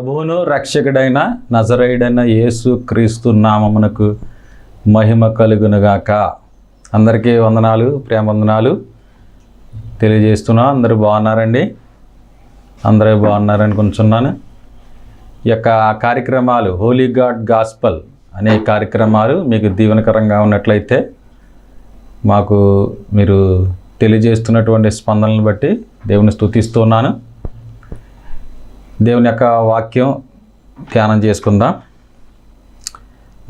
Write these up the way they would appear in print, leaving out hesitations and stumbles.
ప్రభువును రక్షకుడైన నజరేయుడైన యేసు క్రీస్తు నామమునకు మహిమ కలుగునుగాక. అందరికీ వందనాలు, ప్రేమ వందనాలు తెలియజేస్తున్నా. అందరూ బాగున్నారండి? అందరూ బాగున్నారని అనుకుంటున్నాను. ఈ యొక్క కార్యక్రమాలు హోలీ గాడ్ గాస్పల్ అనే కార్యక్రమాలు మీకు దీవెనకరంగా ఉన్నట్లయితే మాకు మీరు తెలియజేస్తున్నటువంటి స్పందనలను బట్టి దేవుని స్తుతిస్తున్నాను. దేవుని యొక్క వాక్యం ధ్యానం చేసుకుందాం.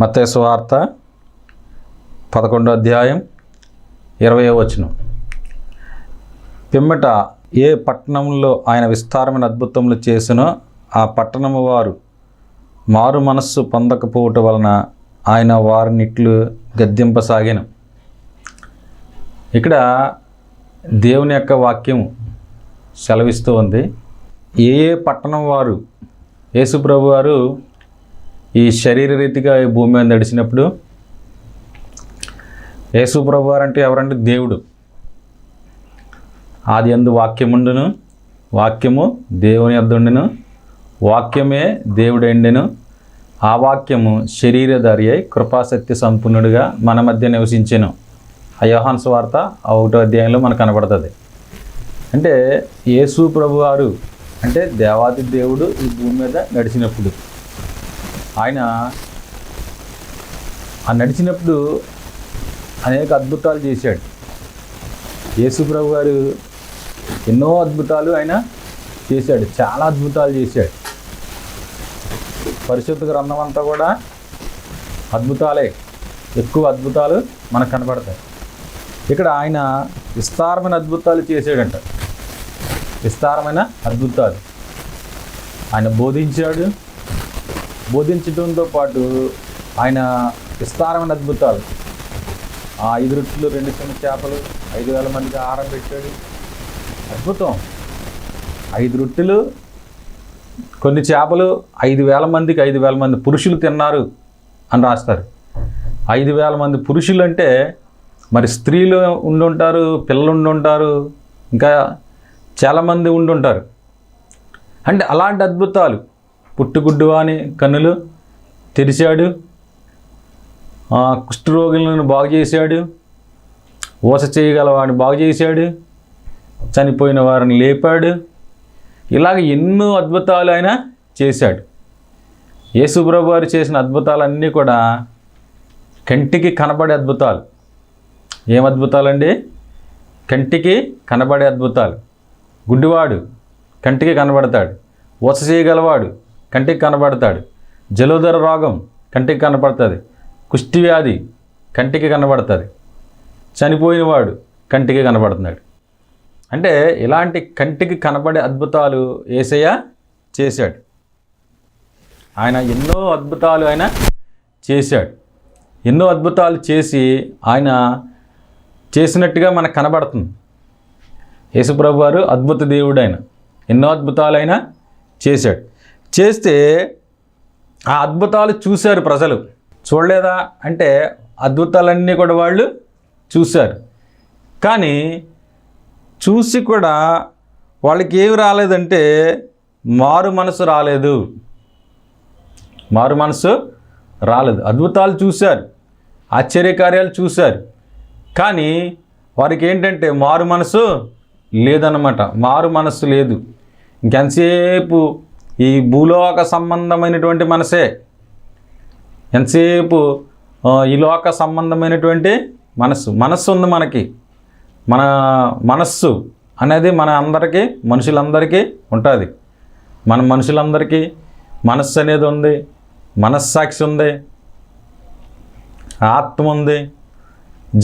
మత్తయి సువార్త 11వ అధ్యాయం 20వ వచనం. పిమ్మట ఏ పట్టణంలో ఆయన విస్తారమైన అద్భుతములు చేసినో ఆ పట్టణము వారు మారు మనస్సు పొందకపోవట వలన ఆయన వారినిట్లు గద్దింపసాగాను. ఇక్కడ దేవుని యొక్క వాక్యం సెలవిస్తూ ఉంది. ఏ పట్టణం వారు, యేసు ప్రభు వారు ఈ శరీర రీతిగా ఈ భూమి మీద నడిచినప్పుడు, యేసు ప్రభు వారు అంటే ఎవరంటే దేవుడు. ఆది యందు వాక్యముండును, వాక్యము దేవుని యొద్ద ఉండెను, వాక్యమే దేవుడెండెను, ఆ వాక్యము శరీరధారి అయి కృపాసత్య సంపూర్ణుడిగా మన మధ్య నివసించెను. ఆ యోహాను సువార్త 1వ అధ్యాయంలో మనకు కనబడుతుంది. అంటే యేసు ప్రభు వారు అంటే దేవాది దేవుడు ఈ భూమి మీద నడిచినప్పుడు, ఆయన ఆ నడిచినప్పుడు అనేక అద్భుతాలు చేశాడు. యేసు ప్రభు గారు ఎన్నో అద్భుతాలు ఆయన చేశాడు, చాలా అద్భుతాలు చేశాడు. పరిశుద్ధ గ్రంథం అంతా కూడా అద్భుతాలే, ఎక్కువ అద్భుతాలు మనకు కనబడతాయి. ఇక్కడ ఆయన విస్తారమైన అద్భుతాలు చేశాడంట. విస్తారమైన అద్భుతాలు ఆయన బోధించాడు. బోధించడంతో పాటు ఆయన విస్తారమైన అద్భుతాలు, ఆ 5 రొట్టెలు 2 చిన్న చేపలు 5,000 మందికి ఆహారం పెట్టాడు. అద్భుతం. 5 రొట్టెలు కొన్ని చేపలు 5,000 మందికి 5,000 మంది పురుషులు తిన్నారు అని రాస్తారు. 5,000 మంది పురుషులు అంటే మరి స్త్రీలు ఉండుంటారు, పిల్లలు ఉండుంటారు, ఇంకా చాలామంది ఉండుంటారు. అంటే అలాంటి అద్భుతాలు. పుట్టుగుడ్డు అని కన్నులు తెరిచాడు, కుష్ఠరోగులను బాగు చేశాడు, ఊస చేయగల వాడిని బాగు చేశాడు, చనిపోయిన వారిని లేపాడు. ఇలాగ ఎన్నో అద్భుతాలు ఆయన చేశాడు. యేసు ప్రభు వారు చేసిన అద్భుతాలన్నీ కూడా కంటికి కనబడే అద్భుతాలు. ఏం అద్భుతాలండి? కంటికి కనబడే అద్భుతాలు. గుడ్డివాడు కంటికి కనబడతాడు, ఊస చేయగలవాడు కంటికి కనబడతాడు, జలోదర రోగం కంటికి కనబడుతుంది, కుష్ఠవ్యాధి కంటికి కనబడుతుంది, చనిపోయినవాడు కంటికి కనబడుతున్నాడు. అంటే ఇలాంటి కంటికి కనబడే అద్భుతాలు యేసయ్య చేశాడు. ఆయన ఎన్నో అద్భుతాలు ఆయన చేశాడు. ఎన్నో అద్భుతాలు చేసి ఆయన చేసినట్టుగా మనకు కనబడుతుంది. యేసుప్రభు వారు అద్భుత దేవుడు. ఆయన ఎన్నో అద్భుతాలు ఆయన చేశాడు. చేస్తే ఆ అద్భుతాలు చూశారు ప్రజలు. చూడలేదా అంటే అద్భుతాలన్నీ కూడా వాళ్ళు చూశారు. కానీ చూసి కూడా వాళ్ళకి ఏమి రాలేదంటే మారు మనసు రాలేదు. మారు మనసు రాలేదు. అద్భుతాలు చూశారు, ఆశ్చర్యకార్యాలు చూశారు, కానీ వారికి ఏంటంటే మారు మనసు లేదన్నమాట. మారు మనసు లేదు. ఇంకెంతసేపు ఈ భూలోక సంబంధమైనటువంటి మనసే, ఎంతసేపు ఈ లోక సంబంధమైనటువంటి మనస్సు ఉంది మనకి. మన మనస్సు అనేది మన అందరికీ, మనుషులందరికీ ఉంటుంది. మన మనుషులందరికీ మనస్సు అనేది ఉంది, మనస్సాక్షి ఉంది, ఆత్మ ఉంది.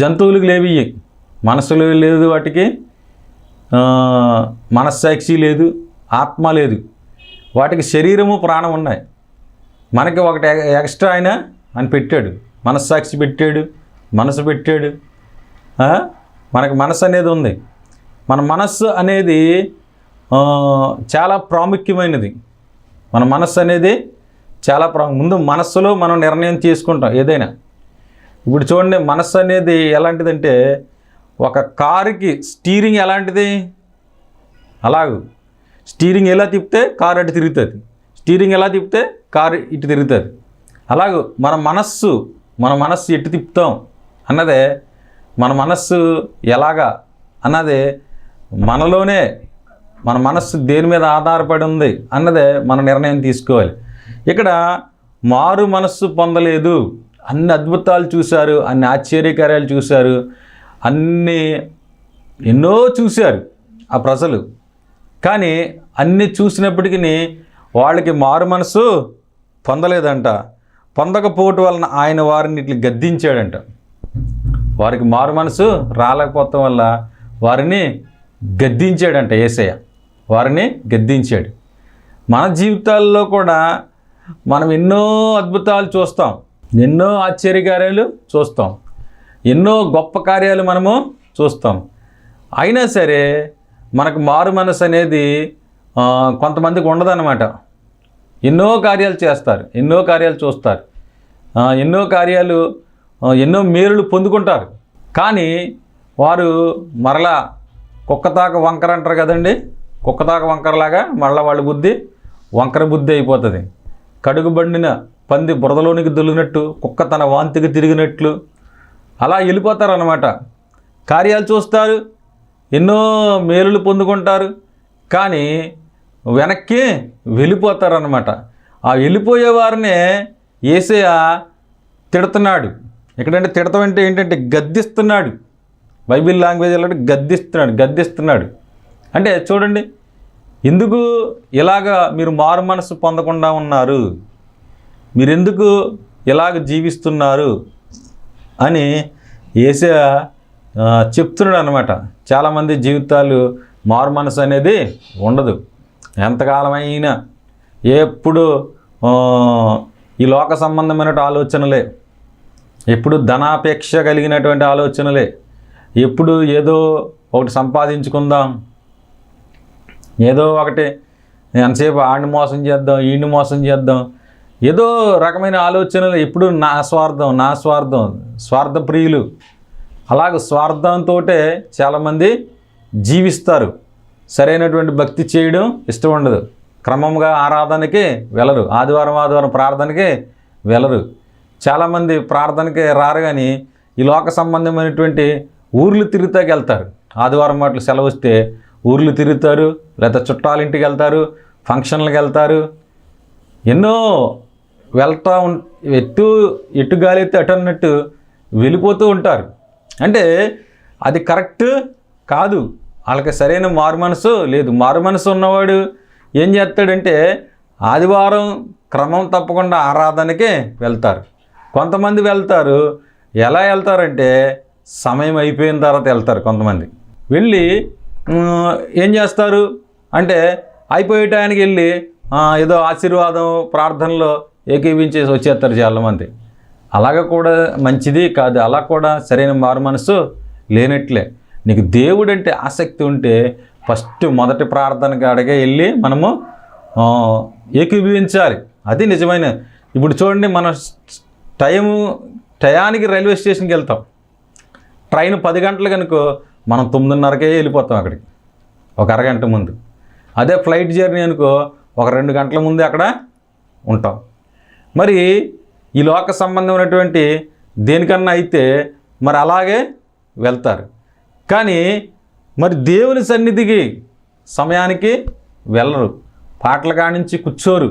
జంతువులకు లేవి మనస్సులు లేదు, వాటికి మనస్సాక్షి లేదు, ఆత్మ లేదు. వాటికి శరీరము ప్రాణం ఉన్నాయి. మనకి ఒకటి ఎక్స్ట్రా ఆయన అని పెట్టాడు. మనస్సాక్షి పెట్టాడు, మనసు పెట్టాడు. మనకి మనసు అనేది ఉంది. మన మనస్సు అనేది చాలా ప్రాముఖ్యమైనది. మన మనస్సు అనేది చాలా ముందు మనస్సులో మనం నిర్ణయం చేసుకుంటాం ఏదైనా. ఇప్పుడు చూడండి, మనస్సు అనేది ఎలాంటిదంటే ఒక కారుకి స్టీరింగ్ ఎలాంటిది, అలాగూ స్టీరింగ్ ఎలా తిప్పితే కారు అటు తిరుగుతుంది. స్టీరింగ్ ఎలా తిప్పితే కారు ఇటు తిరుగుతుంది. అలాగే మన మనస్సు ఎటు తిప్పుతాం అన్నదే, మన మనస్సు ఎలాగా అన్నదే మనలోనే, మన మనస్సు దేని మీద ఆధారపడి ఉంది అన్నదే మన నిర్ణయం తీసుకోవాలి. ఇక్కడ మారు మనస్సు పొందలేదు, అన్ని అద్భుతాలు చూశారు, అన్ని ఆశ్చర్యకార్యాలు చూశారు, ఎన్నో చూశారు ఆ ప్రజలు. కానీ అన్నీ చూసినప్పటికీ వాళ్ళకి మారు మనసు పొందలేదంట. పొందకపోవటం వలన ఆయన వారిని ఇట్లా గద్దించాడంట. వారికి మారు మనసు రాలేకపోవటం వల్ల వారిని గద్దించాడంట యేసయ్య. వారిని గద్దించాడు. మన జీవితాల్లో కూడా మనం ఎన్నో అద్భుతాలు చూస్తాం, ఎన్నో ఆశ్చర్యకార్యాలు చూస్తాం, ఎన్నో గొప్ప కార్యాలు మనము చూస్తాం. అయినా సరే మనకు మారు మనసు అనేది కొంతమందికి ఉండదన్నమాట. ఎన్నో కార్యాలు చేస్తారు, ఎన్నో కార్యాలు చూస్తారు, ఎన్నో మేలులు పొందుకుంటారు. కానీ వారు మరలా కుక్కతాక వంకర అంటారు కదండి, కుక్కతాక వంకరలాగా మళ్ళీ వాళ్ళ బుద్ధి వంకర బుద్ధి అయిపోతుంది. కడుగుబండిన పంది బురదలోనికి దొల్లినట్టు, కుక్క తన వాంతికి తిరిగినట్లు అలా వెళ్ళిపోతారన్నమాట. కార్యాలు చూస్తారు, ఎన్నో మేలులు పొందుకుంటారు, కానీ వెనక్కి వెళ్ళిపోతారన్నమాట. ఆ వెళ్ళిపోయే వారినే యేసయ్య తిడుతున్నాడు. ఎక్కడంటే తిడతాం అంటే ఏంటంటే గద్దిస్తున్నాడు. బైబిల్ లాంగ్వేజ్ అంటే గద్దిస్తున్నాడు. అంటే చూడండి, ఎందుకు ఇలాగా మీరు మారు మనసు పొందకుండా ఉన్నారు, మీరెందుకు ఇలాగ జీవిస్తున్నారు అని యేసయ్య చెప్తున్నాడు అన్నమాట. చాలామంది జీవితాలు మారు మనసు అనేది ఉండదు. ఎంతకాలమైనా ఎప్పుడు ఈ లోక సంబంధమైన ఆలోచనలే, ఎప్పుడు ధనాపేక్ష కలిగినటువంటి ఆలోచనలే, ఎప్పుడు ఏదో ఒకటి సంపాదించుకుందాం, ఏదో ఒకటి ఎంతసేపు ఆడిని మోసం చేద్దాం, ఈయన్ని మోసం చేద్దాం, ఏదో రకమైన ఆలోచనలు, ఎప్పుడు నా స్వార్థం, స్వార్థప్రియులు. అలాగే స్వార్థంతో చాలామంది జీవిస్తారు. సరైనటువంటి భక్తి చేయడం ఇష్టం ఉండదు, క్రమంగా ఆరాధనకి వెళ్ళరు, ఆదివారం ప్రార్థనకి వెళ్ళరు. చాలామంది ప్రార్థనకి రారు, కానీ ఈ లోక సంబంధమైనటువంటి ఊర్లు తిరుగుతాకి వెళ్తారు. ఆదివారం మాటలు సెలవు వస్తే ఊర్లు తిరుగుతారు, లేదా చుట్టాలింటికి వెళ్తారు, ఫంక్షన్లకు వెళ్తారు, ఎన్నో వెళ్తూ ఎటు గాలి అయితే అటు అన్నట్టు వెళ్ళిపోతూ ఉంటారు. అంటే అది కరెక్ట్ కాదు, వాళ్ళకి సరైన మారు మనసు లేదు. మారు మనసు ఉన్నవాడు ఏం చేస్తాడంటే ఆదివారం క్రమం తప్పకుండా ఆరాధనకే వెళ్తారు. కొంతమంది వెళ్తారు, ఎలా వెళ్తారంటే సమయం అయిపోయిన తర్వాత వెళ్తారు. కొంతమంది వెళ్ళి ఏం చేస్తారు అంటే అయిపోయే టయానికి వెళ్ళి ఏదో ఆశీర్వాదం ప్రార్థనలో ఏకీవించేసి వచ్చేస్తారు చాలామంది. అలాగ కూడా మంచిది కాదు, అలా కూడా సరైన మారు మనసు లేనట్లే. నీకు దేవుడు అంటే ఆసక్తి ఉంటే ఫస్ట్ మొదటి ప్రార్థన కాడగా వెళ్ళి మనము ఏకీభవించాలి. అది నిజమైన. ఇప్పుడు చూడండి, మనం టయానికి రైల్వే స్టేషన్కి వెళ్తాం. ట్రైన్ 10 గంటలు కనుకో మనం 9:30కే వెళ్ళిపోతాం అక్కడికి, ఒక అరగంట ముందు. అదే ఫ్లైట్ జర్నీ అనుకో ఒక 2 గంటల ముందే అక్కడ ఉంటాం. మరి ఈ లోక సంబంధమైనటువంటి దేనికన్నా అయితే మరి అలాగే వెళ్తారు. కానీ మరి దేవుని సన్నిధికి సమయానికి వెళ్ళరు. పాటల కానించి కూర్చోరు,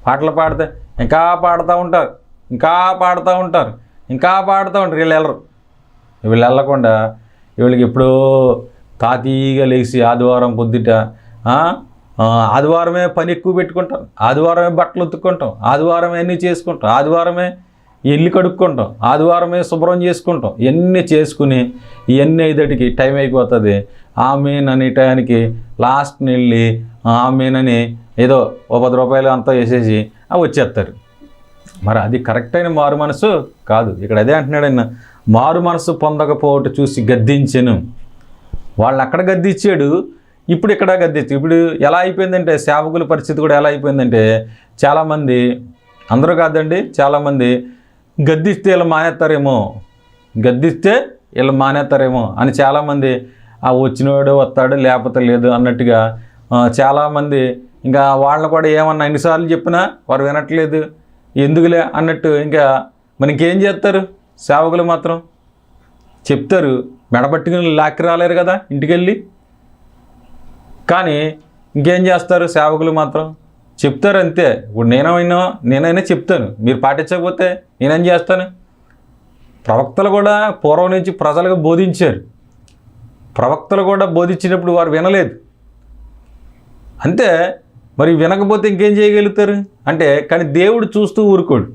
పాటలు పాడితే ఇంకా పాడుతూ ఉంటారు, వీళ్ళు వెళ్ళరు. వీళ్ళు వెళ్ళకుండా వీళ్ళకి ఎప్పుడో తాతీగా లేచి ఆదివారం పొద్దుట ఆదివారమే పని ఎక్కువ పెట్టుకుంటాం, ఆదివారమే బట్టలు ఉతుక్కుంటాం, ఆదివారమే అన్నీ చేసుకుంటాం, ఆదివారమే ఇల్లు కడుక్కుంటాం, ఆదివారమే శుభ్రం చేసుకుంటాం. ఇవన్నీ చేసుకుని ఇవన్నీ అయ్యేటికి టైం అయిపోతుంది. ఆమెన్ అనే టయానికి లాస్ట్ని వెళ్ళి ఆమెనని ఏదో ఓ 10 రూపాయలు అంతా వేసేసి వచ్చేస్తారు. మరి అది కరెక్ట్ అయిన మారు మనసు కాదు. ఇక్కడ అదే అంటున్నాడు ఆయన, మారు మనసు పొందకపోవటం చూసి గద్దించెను. వాళ్ళని అక్కడ గద్దించాడు, ఇప్పుడు ఇక్కడ గద్దించాడు. ఇప్పుడు ఎలా అయిపోయిందంటే సేవకుల పరిస్థితి కూడా ఎలా అయిపోయిందంటే చాలామంది, అందరూ కాదండి, చాలామంది గద్దిస్తే వీళ్ళు మానేస్తారేమో అని చాలామంది వచ్చినవాడు వస్తాడు లేకపోతే లేదు అన్నట్టుగా చాలామంది ఇంకా వాళ్ళని కూడా ఏమన్నా ఎన్నిసార్లు చెప్పినా వారు వినట్లేదు, ఎందుకులే అన్నట్టు ఇంకా మనకేం చేస్తారు? సేవకులు మాత్రం చెప్తారు, మెడబట్టుకుని లాక్కి రాలేరు కదా ఇంటికెళ్ళి. కానీ ఇంకేం చేస్తారు? సేవకులు మాత్రం చెప్తారు అంతే. ఇప్పుడు నేనైనా చెప్తాను, మీరు పాటించకపోతే నేనేం చేస్తాను? ప్రవక్తలు కూడా పూర్వం నుంచి ప్రజలకు బోధించారు. ప్రవక్తలు కూడా బోధించినప్పుడు వారు వినలేదు అంతే. మరి వినకపోతే ఇంకేం చేయగలుగుతారు అంటే? కానీ దేవుడు చూస్తూ ఊరుకోడు.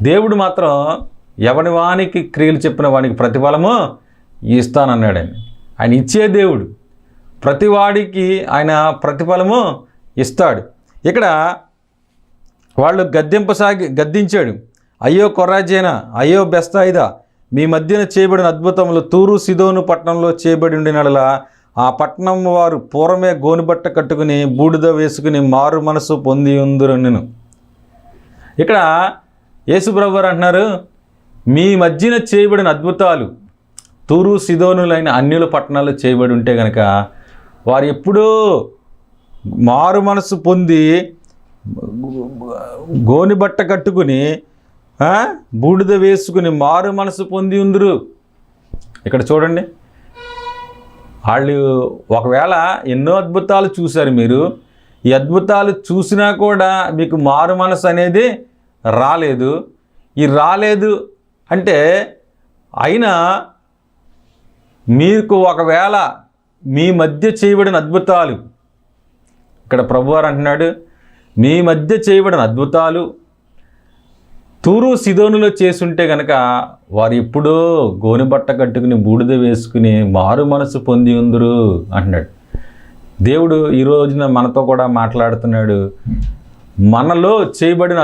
దేవుడు మాత్రం ఎవని వానికి క్రియలు చెప్పిన వానికి ప్రతిఫలము ఇస్తానన్నాడు. ఆయన ఇచ్చే దేవుడు, ప్రతివాడికి ఆయన ప్రతిఫలము ఇస్తాడు. ఇక్కడ వాళ్ళు గద్దించాడు. అయ్యో కొరాజేనా, అయ్యో బెత్సాయిదా, మీ మధ్యన చేయబడిన అద్భుతములు తూరు సీదోను పట్టణంలో చేయబడి ఉండినలా ఆ పట్టణం వారు పూర్వమే గోనుబట్ట కట్టుకుని బూడిద వేసుకుని మారు మనసు పొంది ఉందురనెను. ఇక్కడ యేసుప్రభు వారు అంటున్నారు, మీ మధ్యన చేయబడిన అద్భుతాలు తూరు సీదోనులైన అన్యుల పట్టణాల్లో చేయబడి ఉంటే కనుక వారు ఎప్పుడూ మారు మనసు పొంది గోనిబట్ట కట్టుకుని బూడిద వేసుకుని మారు మనసు పొంది ఉందరు. ఇక్కడ చూడండి, వాళ్ళు ఒకవేళ ఎన్నో అద్భుతాలు చూశారు మీరు, ఈ అద్భుతాలు చూసినా కూడా మీకు మారు మనసు అనేది రాలేదు. ఈ రాలేదు అంటే అయినా మీకు ఒకవేళ మీ మధ్య చేయబడిన అద్భుతాలు, ఇక్కడ ప్రభువారు అంటున్నాడు, మీ మధ్య చేయబడిన అద్భుతాలు తూరు సీదోనులో చేసుంటే కనుక వారు ఎప్పుడో గోనెబట్ట కట్టుకుని బూడిద వేసుకుని మారు మనసు పొంది ఉందరు అంటున్నాడు. దేవుడు ఈ రోజున మనతో కూడా మాట్లాడుతున్నాడు. మనలో చేయబడిన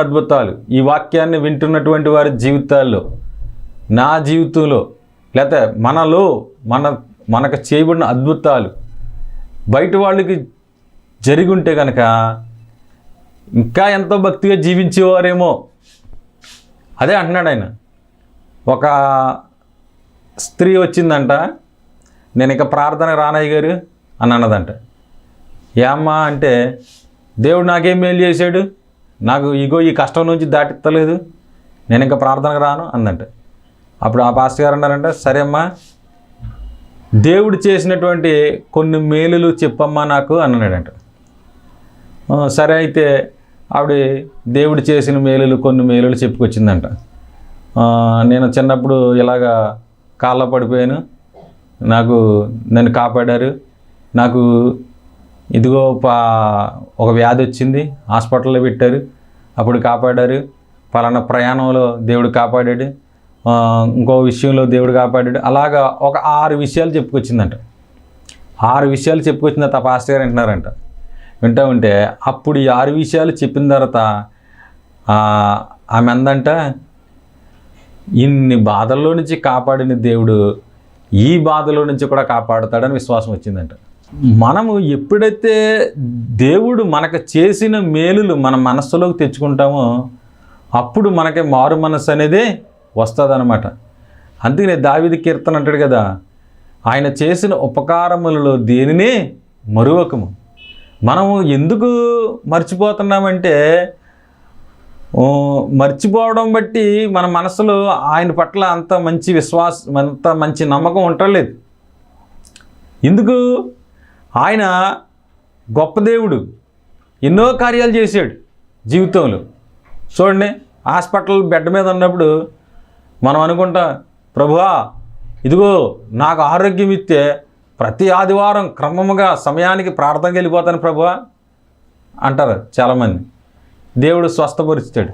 అద్భుతాలు ఈ వాక్యాన్ని వింటున్నటువంటి వారి జీవితాల్లో, నా జీవితంలో, లేకపోతే మనకు చేయబడిన అద్భుతాలు బయట వాళ్ళకి జరిగి ఉంటే కనుక ఇంకా ఎంతో భక్తిగా జీవించేవారేమో. అదే అంటున్నాడు ఆయన. ఒక స్త్రీ వచ్చిందంట, నేను ఇక ప్రార్థన రానయ్య గారు అని అన్నదంట. ఏమ్మా అంటే, దేవుడు నాకేం మేలు చేశాడు, నాకు ఈ కష్టం నుంచి దాటిత్తలేదు, నేను ఇంకా ప్రార్థనకు రాను అందంట. అప్పుడు ఆ పాస్టర్ గారు అన్నారంట, సరే అమ్మా, దేవుడు చేసినటువంటి కొన్ని మేలులు చెప్పమ్మా నాకు అన్నాడంట. సరే అయితే ఆవిడ దేవుడు చేసిన కొన్ని మేలులు చెప్పుకొచ్చిందంట. నేను చిన్నప్పుడు ఇలాగా కాళ్ళ పడిపోయాను, నన్ను కాపాడారు, నాకు ఇదిగో ఒక వ్యాధి వచ్చింది, హాస్పిటల్లో పెట్టారు, అప్పుడు కాపాడారు, పలానా ప్రయాణంలో దేవుడు కాపాడాడు, ఇంకో విషయంలో దేవుడు కాపాడాడు, అలాగా ఒక 6 విషయాలు చెప్పుకొచ్చిందంట. 6 విషయాలు చెప్పుకొచ్చిన తర్వాత పాస్టర్ గారు వింటున్నారంట. వింటూ ఉంటే అప్పుడు ఈ 6 విషయాలు చెప్పిన తర్వాత ఆమె అందంట, ఇన్ని బాధల్లో నుంచి కాపాడిన దేవుడు ఈ బాధలో నుంచి కూడా కాపాడుతాడని విశ్వాసం వచ్చిందంట. మనము ఎప్పుడైతే దేవుడు మనకు చేసిన మేలులు మన మనస్సులోకి తెచ్చుకుంటామో అప్పుడు మనకి మారు మనస్సు అనేది వస్తుందన్నమాట. అందుకనే దావీదు కీర్తన అంటాడు కదా, ఆయన చేసిన ఉపకారములలో దేనిని మరువకము. మనము ఎందుకు మర్చిపోతున్నామంటే, మర్చిపోవడం బట్టి మన మనసులో ఆయన పట్ల అంత మంచి నమ్మకం ఉండలేదు. ఎందుకు? ఆయన గొప్ప దేవుడు, ఎన్నో కార్యాలు చేశాడు జీవితంలో. చూడండి, హాస్పిటల్ బెడ్ మీద ఉన్నప్పుడు మనం అనుకుంటాం, ప్రభువా ఇదిగో నాకు ఆరోగ్యం ఇస్తే ప్రతి ఆదివారం క్రమముగా సమయానికి ప్రార్థనకి వెళ్ళిపోతాను ప్రభువా అంటారు చాలామంది. దేవుడు స్వస్థపరుస్తాడు.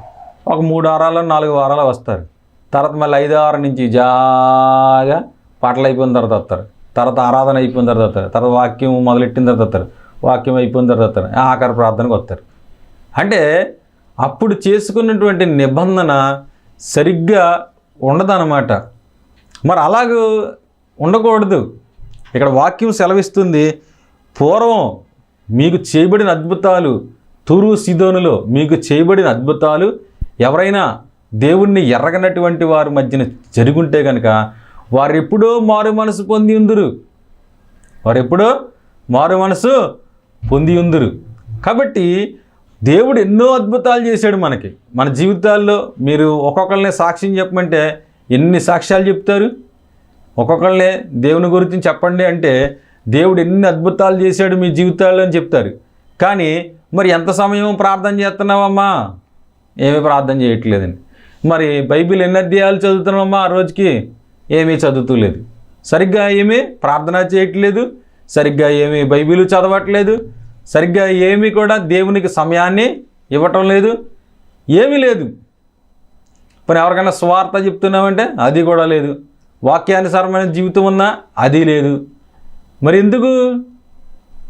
ఒక 3 వారాలు 4 వారాలు వస్తారు. తర్వాత మళ్ళీ 5వ వారం నుంచి జాగా పాటలు అయిపోయిన తర్వాత వస్తారు, తర్వాత ఆరాధన అయిపోయిన తర్వాత వస్తారు, తర్వాత వాక్యం మొదలెట్టిన తర్వాత వస్తారు, వాక్యం అయిపోయిన తర్వాత వస్తారు, ఆఖరి ప్రార్థనకు వస్తారు. అంటే అప్పుడు చేసుకున్నటువంటి నిబంధన సరిగ్గా ఉండదన్నమాట. మరి అలాగ ఉండకూడదు. ఇక్కడ వాక్యం సెలవిస్తుంది, పూర్వం మీకు చేయబడిన అద్భుతాలు తూరు సీదోనులో మీకు చేయబడిన అద్భుతాలు ఎవరైనా దేవుణ్ణి ఎరగనటువంటి వారి మధ్యన జరుగుంటే కనుక వారు ఎప్పుడో మారు మనసు పొంది ఉందురు. వారు ఎప్పుడో మారు మనసు పొంది ఉందురు. కాబట్టి దేవుడు ఎన్నో అద్భుతాలు చేశాడు మనకి. మన జీవితాల్లో మీరు ఒక్కొక్కరిని సాక్ష్యం చెప్పమంటే ఎన్ని సాక్ష్యాలు చెప్తారు? ఒక్కొక్కరినే దేవుని గురించి చెప్పండి అంటే దేవుడు ఎన్ని అద్భుతాలు చేశాడు మీ జీవితాల్లో అని చెప్తారు. కానీ మరి ఎంత సమయం ప్రార్థన చేస్తున్నావమ్మా? ఏమీ ప్రార్థన చేయట్లేదండి. మరి బైబిల్ ఎన్ని అధ్యాయాలు చదువుతున్నావమ్మా? ఆ రోజుకి ఏమీ చదువుతలేదు. సరిగ్గా ఏమీ ప్రార్థన చేయట్లేదు, సరిగ్గా ఏమీ బైబిల్ చదవట్లేదు, సరిగ్గా ఏమీ కూడా దేవునికి సమయాన్ని ఇవ్వటం లేదు, ఏమీ లేదు. పోనీ ఎవరికైనా స్వార్థ చెప్తున్నామంటే అది కూడా లేదు. వాక్యానుసారమైన జీవితం ఉన్నా అది లేదు. మరి ఎందుకు?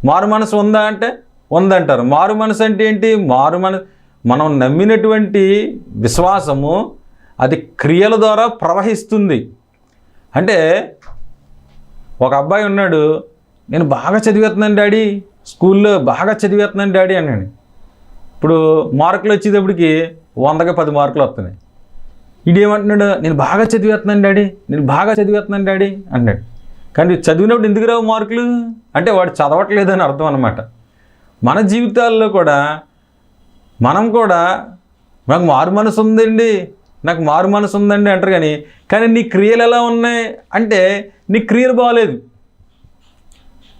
మారు మనసు ఉందా అంటే ఉందంటారు. మారు మనసు అంటే ఏంటి? మనం నమ్మినటువంటి విశ్వాసము అది క్రియల ద్వారా ప్రవహిస్తుంది. అంటే ఒక అబ్బాయి ఉన్నాడు, నేను బాగా చదివేస్తున్నాను డాడీ, స్కూల్లో బాగా చదివేస్తున్నాను డాడీ అన్నాడు. ఇప్పుడు మార్కులు వచ్చేటప్పటికి 100కి 10 మార్కులు వస్తున్నాయి. ఇదేమంటున్నాడు? నేను బాగా చదివేస్తున్నాను డాడీ, నేను బాగా చదివేస్తున్నాను డాడీ అన్నాడు. కానీ చదివినప్పుడు ఎందుకు రావు మార్కులు అంటే వాడు చదవట్లేదని అర్థం అన్నమాట. మన జీవితాల్లో కూడా మనం కూడా నాకు మారు మనసు ఉందండి, నాకు మారు మనసు ఉందండి అంటారు. కానీ నీ క్రియలు ఎలా ఉన్నాయి అంటే నీ క్రియలు బాగలేదు.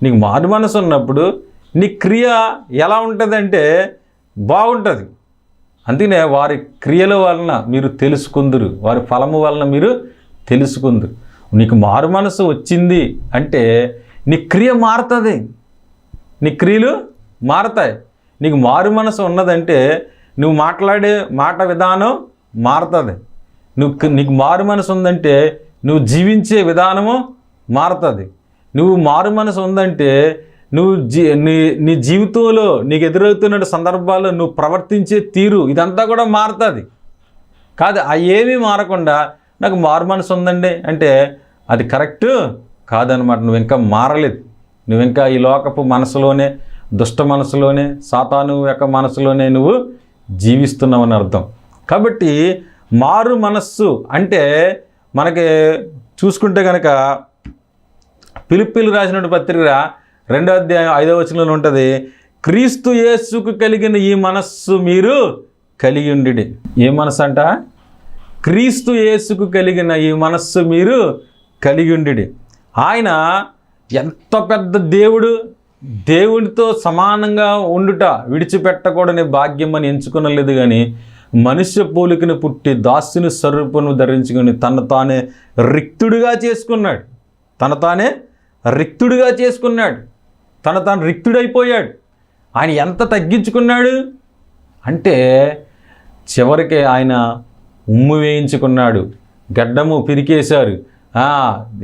నీకు మారు మనసు ఉన్నప్పుడు నీ క్రియ ఎలా ఉంటుందంటే బాగుంటుంది. అందుకనే వారి క్రియల వలన మీరు తెలుసుకుందురు, వారి ఫలము వలన మీరు తెలుసుకుందురు. నీకు మారు మనసు వచ్చింది అంటే నీ క్రియ మారుతుంది, నీ క్రియలు మారుతాయి. నీకు మారు మనసు ఉన్నదంటే నువ్వు మాట్లాడే మాట విధానం మారుతుంది. నీకు మారు మనసు ఉందంటే నువ్వు జీవించే విధానము మారుతుంది. నువ్వు మారు మనసు ఉందంటే నువ్వు నీ జీవితంలో నీకు ఎదురవుతున్న సందర్భాల్లో నువ్వు ప్రవర్తించే తీరు ఇదంతా కూడా మారుతుంది. కాదు ఏమీ మారకుండా నాకు మారు మనసు ఉందండి అంటే అది కరెక్ట్ కాదనమాట. నువ్వు ఇంకా మారలేదు. నువ్వు ఇంకా ఈ లోకపు మనసులోనే, దుష్ట మనసులోనే, సాతాను యొక్క మనసులోనే నువ్వు జీవిస్తున్నావని అర్థం. కాబట్టి మారు మనస్సు అంటే మనకి చూసుకుంటే కనుక ఫిలిప్పీయులకు రాసిన పత్రిక 2వ అధ్యాయం 5వ వచనంలో ఉంటుంది, క్రీస్తు యేసుకు కలిగిన ఈ మనస్సు మీరు కలిగి ఉండిడి. ఏ మనస్సు అంట? క్రీస్తు యేసుకు కలిగిన ఈ మనస్సు మీరు కలిగి ఉండిడి. ఆయన ఎంత పెద్ద దేవుడు, దేవునితో సమానంగా ఉండుట విడిచిపెట్టకూడని భాగ్యం అని ఎంచుకునలేదు. కానీ మనుష్య పోలికను పుట్టి దాసుని స్వరూపను ధరించుకొని తను తానే రిక్తుడిగా చేసుకున్నాడు. తను తాను రిక్తుడైపోయాడు. ఆయన ఎంత తగ్గించుకున్నాడు అంటే చివరికి ఆయన ఉమ్ము వేయించుకున్నాడు, గడ్డము పిరికేశారు,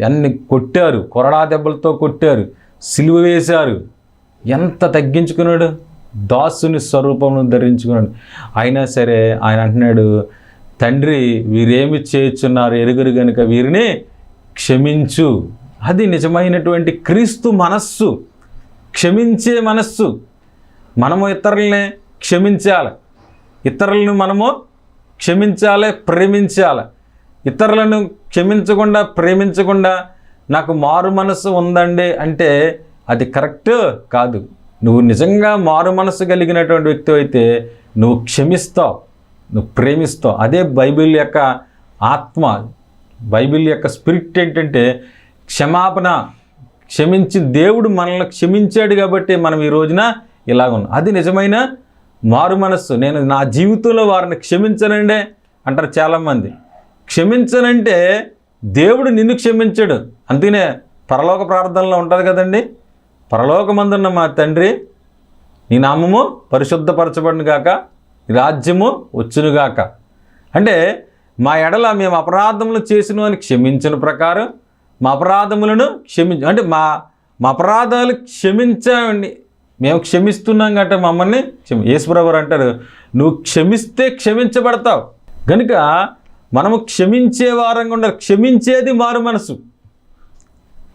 అన్ని కొట్టారు, కొరడా దెబ్బలతో కొట్టారు, సిలువ వేశారు. ఎంత తగ్గించుకున్నాడు, దాసుని స్వరూపమును ధరించుకున్నాడు. అయినా సరే ఆయన అంటున్నాడు, తండ్రి వీరేమి చేయుచున్నారు ఎరుగురు గనుక వీరిని క్షమించు. అది నిజమైనటువంటి క్రీస్తు మనస్సు, క్షమించే మనస్సు. మనము ఇతరులని క్షమించాలి, ఇతరులను మనము క్షమించాలి, ప్రేమించాలి. ఇతరులను క్షమించకుండా ప్రేమించకుండా నాకు మారు మనసు ఉందండి అంటే అది కరెక్ట్ కాదు. నువ్వు నిజంగా మారు మనసు కలిగినటువంటి వ్యక్తి అయితే నువ్వు క్షమిస్తావు, నువ్వు ప్రేమిస్తావు. అదే బైబిల్ యొక్క ఆత్మ, బైబిల్ యొక్క స్పిరిట్ ఏంటంటే క్షమాపణ. క్షమించి దేవుడు మనల్ని క్షమించాడు కాబట్టి మనం ఈ రోజున ఇలాగున్నాం. అది నిజమైన మారు మనస్సు. నేను నా జీవితంలో వారిని క్షమించనండే అంటారు చాలామంది. క్షమించనంటే దేవుడు నిన్ను క్షమించాడు. అందుకనే పరలోక ప్రార్థనలో ఉంటుంది కదండి, పరలోకమందున్న మా తండ్రి నీ నామము పరిశుద్ధపరచబడును గాక, నీ రాజ్యము వచ్చునుగాక. అంటే మా ఎడల మేము అపరాధములు చేసిన అని క్షమించిన ప్రకారం మా అపరాధములను అంటే మా అపరాధాలు క్షమించండి, మేము క్షమిస్తున్నాం కాబట్టి మమ్మల్ని యేసుప్రభువు అంటారు, నువ్వు క్షమిస్తే క్షమించబడతావు. కనుక మనము క్షమించే వారంగా ఉండాలి. క్షమించేది మారు మనసు,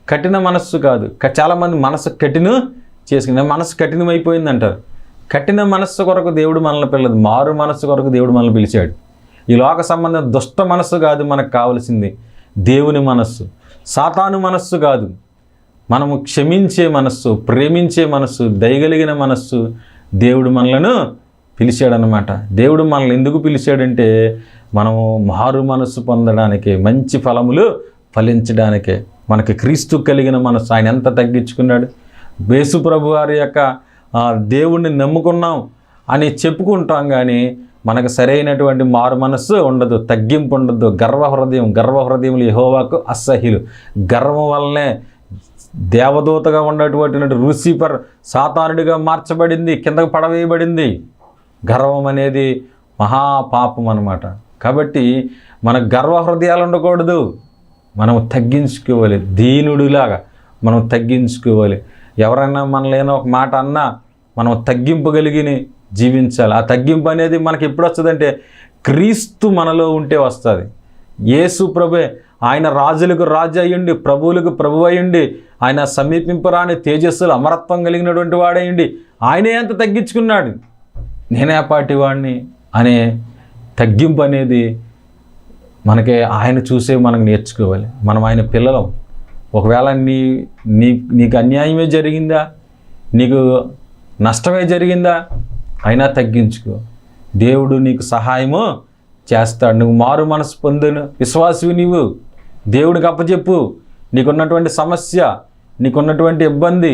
కఠిన మనస్సు కాదు. చాలామంది మనసు చేసుకుని మనసు కఠినమైపోయింది అంటారు. కఠిన మనస్సు కొరకు దేవుడు మనల్ని పిల్లదు, మారు మనస్సు కొరకు దేవుడు మనల్ని పిలిచాడు. ఈ లోక సంబంధం దుష్ట మనస్సు కాదు మనకు కావలసింది, దేవుని మనస్సు. సాతాను మనస్సు కాదు, మనము క్షమించే మనస్సు, ప్రేమించే మనస్సు, దయగలిగిన మనస్సు దేవుడు మనలను పిలిచాడనమాట. దేవుడు మనల్ని ఎందుకు పిలిచాడంటే మనము మారు మనస్సు పొందడానికే, మంచి ఫలములు ఫలించడానికే. మనకి క్రీస్తు కలిగిన మనస్సు, ఆయన ఎంత తగ్గించుకున్నాడు. యేసు ప్రభు వారి యొక్క దేవుణ్ణి నమ్ముకున్నాం అని చెప్పుకుంటాం, కానీ మనకు సరైనటువంటి మారు మనస్సు ఉండదు, తగ్గింపు ఉండదు. గర్వహృదయములు యెహోవాకు అసహ్యులు. గర్వం వల్లనే దేవదూతగా ఉన్నటువంటి లూసిఫర్ సాతానుడిగా మార్చబడింది, కిందకు పడవేయబడింది. గర్వం అనేది మహాపాపం అన్నమాట. కాబట్టి మన గర్వహృదయాలు ఉండకూడదు, మనం తగ్గించుకోవాలి. దీనుడిలాగా మనం తగ్గించుకోవాలి. ఎవరైనా మనలేనో ఒక మాట అన్నా మనం తగ్గింపు కలిగి జీవించాలి. ఆ తగ్గింపు అనేది మనకి ఎప్పుడు వస్తుందంటే క్రీస్తు మనలో ఉంటే వస్తుంది. యేసు ప్రభువే, ఆయన రాజులకు రాజు అయ్యుండి, ప్రభువులకు ప్రభు అయ్యుండి, ఆయన సమీపింపరాని తేజస్సులు అమరత్వం కలిగినటువంటి వాడయ్యండి, ఆయనే ఎంత తగ్గించుకున్నాడు. నేనే పాటి వాడిని అనే తగ్గింపు అనేది మనకి ఆయన చూసే మనకు నేర్చుకోవాలి. మనం ఆయన పిల్లలం. ఒకవేళ నీకు అన్యాయమే జరిగిందా, నీకు నష్టమే జరిగిందా, అయినా తగ్గించుకో. దేవుడు నీకు సహాయము చేస్తాడు. నువ్వు మారు మనసు పొందిన విశ్వాసివి, నీవు దేవుడికి అప్పచెప్పు. నీకున్నటువంటి సమస్య, నీకున్నటువంటి ఇబ్బంది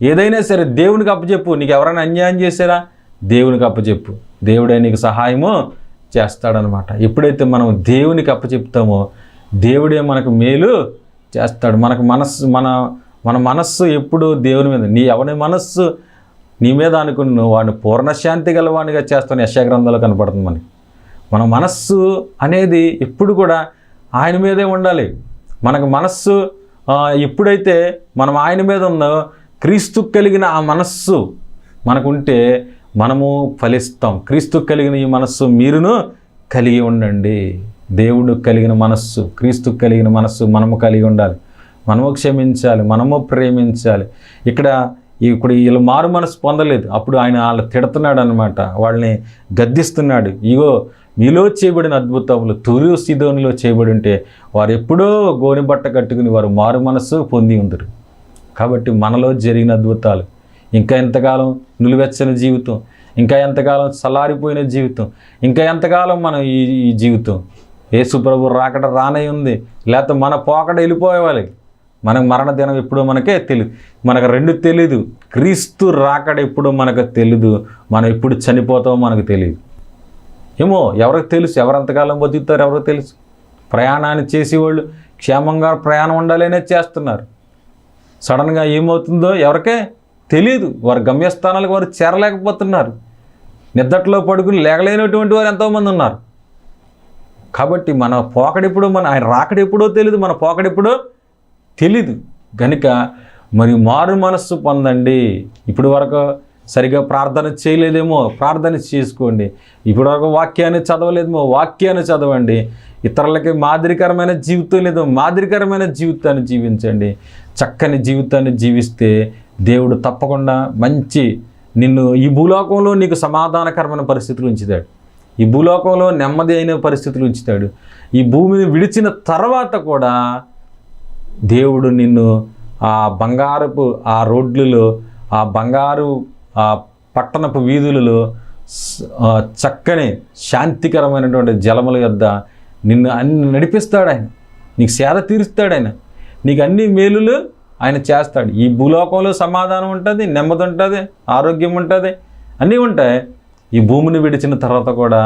ఏదైనా సరే దేవునికి అప్పచెప్పు. నీకు ఎవరైనా అన్యాయం చేశారా, దేవునికి అప్పచెప్పు. దేవుడే నీకు సహాయము చేస్తాడనమాట. ఎప్పుడైతే మనం దేవునికి అప్పచెప్తామో దేవుడే మనకు మేలు చేస్తాడు. మన మనస్సు ఎప్పుడు దేవుని మీద, ఎవరి మనస్సు నీ మీద అనుకుని వాడిని పూర్ణశాంతి గలవాడిగా చేస్తాను యెషయా గ్రంథంలో కనపడుతుంది మనకి. మన మనస్సు అనేది ఎప్పుడు కూడా ఆయన మీదే ఉండాలి. మనకు మనస్సు ఎప్పుడైతే మనం ఆయన మీద ఉందో, క్రీస్తు కలిగిన ఆ మనస్సు మనకుంటే మనము ఫలిస్తాం. క్రీస్తు కలిగిన ఈ మనస్సు మీరును కలిగి ఉండండి. దేవుడు కలిగిన మనస్సు, క్రీస్తు కలిగిన మనస్సు మనము కలిగి ఉండాలి. మనము క్షమించాలి, మనము ప్రేమించాలి. ఇప్పుడు వీళ్ళు మారు మనసు పొందలేదు, అప్పుడు ఆయన వాళ్ళు తిడుతున్నాడు అనమాట, వాళ్ళని గద్దిస్తున్నాడు. ఇగో మీలో చేయబడిన అద్భుతములు తూరు సీదోనులో చేయబడి ఉంటే వారు ఎప్పుడో గోనె బట్ట కట్టుకుని వారు మారు మనస్సు పొంది ఉందరు. కాబట్టి మనలో జరిగిన అద్భుతాలు, ఇంకా ఎంతకాలం నిలువెచ్చని జీవితం, ఇంకా ఎంతకాలం చల్లారిపోయిన జీవితం, ఇంకా ఎంతకాలం మనం ఈ జీవితం యేసు ప్రభు రాకడ రానై ఉంది, లేకపోతే మన పోకడ వెళ్ళిపోయేవాలి. మనకు మరణ దినం ఎప్పుడో మనకే తెలియదు. మనకు రెండు తెలీదు, క్రీస్తు రాకడ ఎప్పుడో మనకు తెలీదు, మనం ఎప్పుడు చనిపోతామో మనకు తెలియదు. ఏమో ఎవరికి తెలుసు, ఎవరెంతకాలం బతుకుతారు ఎవరో తెలుసు. ప్రయాణాన్ని చేసేవాళ్ళు క్షేమంగా ప్రయాణం ఉండాలనే చేస్తున్నారు. సడన్గా ఏమవుతుందో ఎవరికే తెలియదు. వారి గమ్యస్థానాలకు వారు చేరలేకపోతున్నారు. నిద్దట్లో పడుకుని లేగలేనటువంటి వారు ఎంతోమంది ఉన్నారు. కాబట్టి మన పోకడెప్పుడో, ఆయన రాకడెప్పుడో తెలియదు, మన పోకడెప్పుడో తెలీదు. కనుక మరి మారు మనస్సు పొందండి. ఇప్పుడు వరకు సరిగా ప్రార్థన చేయలేదేమో, ప్రార్థన చేసుకోండి. ఇప్పుడు వరకు వాక్యాన్ని చదవలేదేమో, వాక్యాన్ని చదవండి. ఇతరులకి మాదిరికరమైన జీవితం లేదో, మాదిరికరమైన జీవితాన్ని జీవించండి. చక్కని జీవితాన్ని జీవిస్తే దేవుడు తప్పకుండా నిన్ను ఈ భూలోకంలో నీకు సమాధానకరమైన పరిస్థితులు ఉంచుతాడు. ఈ భూలోకంలో నెమ్మది అయిన పరిస్థితులు ఉంచుతాడు. ఈ భూమిని విడిచిన తర్వాత కూడా దేవుడు నిన్ను ఆ బంగారపు ఆ రోడ్లలో, ఆ బంగారు ఆ పట్టణపు వీధులలో చక్కని శాంతికరమైనటువంటి జలముల యొద్ద నిన్ను అన్ని నడిపిస్తాడు. ఆయన నీకు సేద తీరుస్తాడు. ఆయన నీకు అన్ని మేలులు ఆయన చేస్తాడు. ఈ భూలోకంలో సమాధానం ఉంటుంది, నెమ్మది ఉంటుంది, ఆరోగ్యం ఉంటుంది, అన్నీ ఉంటాయి. ఈ భూమిని విడిచిన తర్వాత కూడా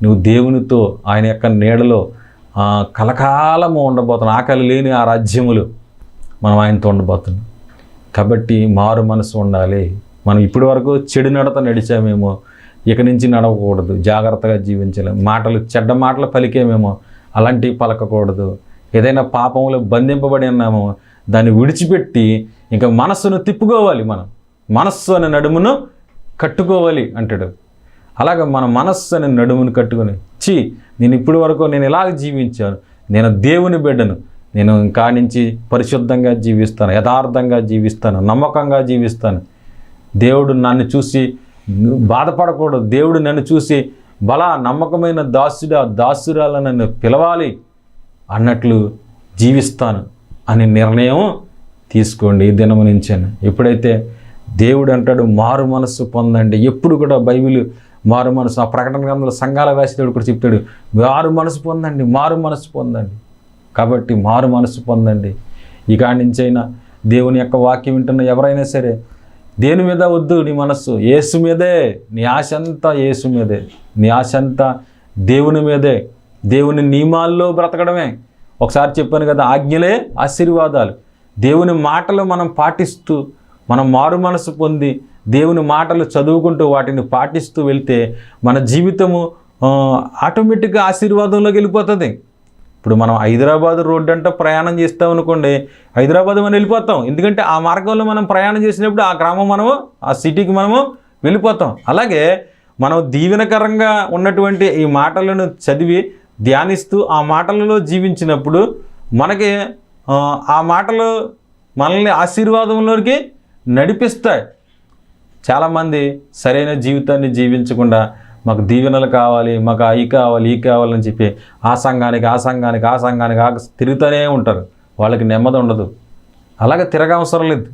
నువ్వు దేవునితో ఆయన యొక్క నీడలో కలకాలము ఉండబోతున్నావు. ఆకలి లేని ఆ రాజ్యములు మనం ఆయనతో ఉండబోతున్నాం. కాబట్టి మారు మనసు ఉండాలి. మనం ఇప్పటి వరకు చెడు నడత నడిచామేమో, ఇక నుంచి నడవకూడదు, జాగ్రత్తగా జీవించాలి. చెడ్డ మాటలు పలికేమేమో అలాంటివి పలకకూడదు. ఏదైనా పాపంలో బంధింపబడి ఉన్నామో దాన్ని విడిచిపెట్టి ఇంకా మనస్సును తిప్పుకోవాలి. మనం మనస్సు అనే నడుమును కట్టుకోవాలి అంటాడు. అలాగే మన మనస్సు అనే నడుమును కట్టుకొని నేను ఇప్పటి వరకు నేను ఇలాగ జీవించాను, నేను దేవుని బిడ్డను, నేను ఇంకా నుంచి పరిశుద్ధంగా జీవిస్తాను, యథార్థంగా జీవిస్తాను, నమ్మకంగా జీవిస్తాను. దేవుడు నన్ను చూసి బాధపడకూడదు. దేవుడు నన్ను చూసి నమ్మకమైన దాసురాల నన్ను పిలవాలి అన్నట్లు జీవిస్తాను అనే నిర్ణయం తీసుకోండి ఈ దినము నుంచేను. ఎప్పుడైతే దేవుడు అంటాడు మారు మనస్సు పొందండి, ఎప్పుడు కూడా బైబిల్ మారు మనసు, ఆ ప్రకటన గ్రంథంలో సంఘాల రాసేవాడు కూడా చెప్తాడు మారు మనసు పొందండి, మారు మనసు పొందండి. కాబట్టి మారు మనసు పొందండి. ఈ కాడి నుంచైనా దేవుని యొక్క వాక్యం వింటున్న ఎవరైనా సరే దేని మీద వద్దు నీ మనస్సు, యేసు మీదే నీ ఆశ అంతా, యేసు మీదే నీ ఆశ అంతా, దేవుని మీదే, దేవుని నియమాల్లో బ్రతకడమే. ఒకసారి చెప్పాను కదా, ఆజ్ఞలే ఆశీర్వాదాలు. దేవుని మాటలు మనం పాటిస్తూ మనం మారు మనసు పొంది దేవుని మాటలు చదువుకుంటూ వాటిని పాటిస్తూ వెళ్తే మన జీవితము ఆటోమేటిక్గా ఆశీర్వాదంలోకి వెళ్ళిపోతుంది. ఇప్పుడు మనం హైదరాబాద్ రోడ్డు అంటే ప్రయాణం చేస్తాం అనుకోండి, హైదరాబాద్ మనం వెళ్ళిపోతాం. ఎందుకంటే ఆ మార్గంలో మనం ప్రయాణం చేసినప్పుడు ఆ గ్రామం మనము, ఆ సిటీకి మనము వెళ్ళిపోతాం. అలాగే మనం దీవెనకరంగా ఉన్నటువంటి ఈ మాటలను చదివి ధ్యానిస్తూ ఆ మాటలలో జీవించినప్పుడు మనకి ఆ మాటలు మనల్ని ఆశీర్వాదంలోకి నడిపిస్తాయి. చాలామంది సరైన జీవితాన్ని జీవించకుండా మాకు దీవెనలు కావాలి, మాకు అవి కావాలి, ఈ కావాలని చెప్పి ఆ సంఘానికి తిరుగుతూనే ఉంటారు. వాళ్ళకి నెమ్మది ఉండదు. అలాగే తిరగవసరం లేదు.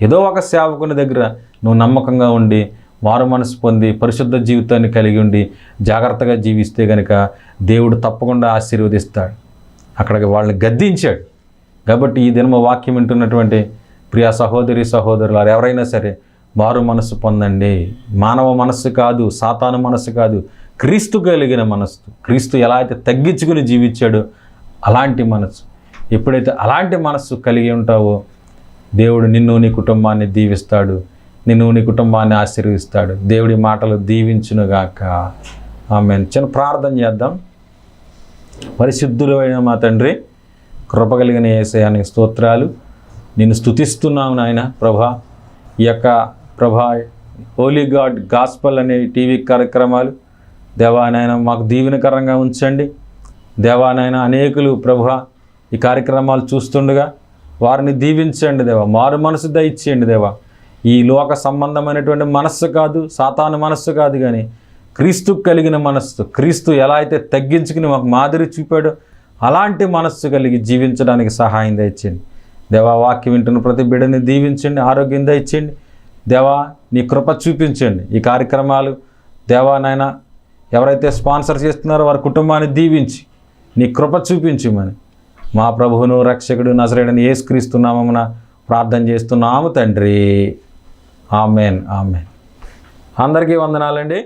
ఏదో ఒక సేవకుని దగ్గర నువ్వు నమ్మకంగా ఉండి మారు మనసు పొంది పరిశుద్ధ జీవితాన్ని కలిగి ఉండి జాగ్రత్తగా జీవిస్తే కనుక దేవుడు తప్పకుండా ఆశీర్వదిస్తాడు. అక్కడికి వాళ్ళని గద్దించాడు. కాబట్టి ఈ దినము వాక్యం వింటున్నటువంటి ప్రియ సహోదరి సహోదరులు ఎవరైనా సరే మారు మనసు పొందండి. మానవ మనస్సు కాదు, సాతాను మనస్సు కాదు, క్రీస్తు కలిగిన మనస్సు. క్రీస్తు ఎలా అయితే తగ్గించుకుని జీవించాడో అలాంటి మనస్సు. ఎప్పుడైతే అలాంటి మనస్సు కలిగి ఉంటావో దేవుడు నిన్ను నీ కుటుంబాన్ని దీవిస్తాడు, నిన్ను నీ కుటుంబాన్ని ఆశీర్వదిస్తాడు. దేవుడి మాటలు దీవించునుగాక. ఆమేన్. చిన్న ప్రార్థన చేద్దాం. పరిశుద్ధులైన మా తండ్రి, కృప కలిగిన యేసయ్యానికి స్తోత్రాలు. నిన్ను స్తుతిస్తున్నాము నాయన ప్రభా. ఈ యొక్క ప్రభా హోలీ గాడ్ గాస్పల్ అనే టీవీ కార్యక్రమాలు దేవా నాయన మాకు దీవెనకరంగా ఉంచండి. దేవా నాయన అనేకులు ప్రభా ఈ కార్యక్రమాలు చూస్తుండగా వారిని దీవించండి దేవా. మారు మనసు దయచేయండి దేవా. ఈ లోక సంబంధమైనటువంటి మనస్సు కాదు, సాతాను మనస్సు కాదు, కానీ క్రీస్తుకు కలిగిన మనస్సు. క్రీస్తు ఎలా అయితే తగ్గించుకుని మాకు మాదిరి చూపాడో అలాంటి మనస్సు కలిగి జీవించడానికి సహాయం దయచేయండి దేవా. వాక్యం వింటున్న ప్రతి బిడ్డని దీవించండి, ఆరోగ్యం దయచేయండి దేవా. నీ కృప చూపించండి. ఈ కార్యక్రమాలు దేవా నాయన ఎవరైతే స్పాన్సర్ చేస్తున్నారో వారి కుటుంబాన్ని దీవించి నీ కృప చూపించమని మా ప్రభువును రక్షకుడు నజరేయుడైన యేసుక్రీస్తు నామమున ప్రార్థన చేస్తున్నాము తండ్రి. ఆమెన్. ఆమెన్. అందరికీ వందనాలండి.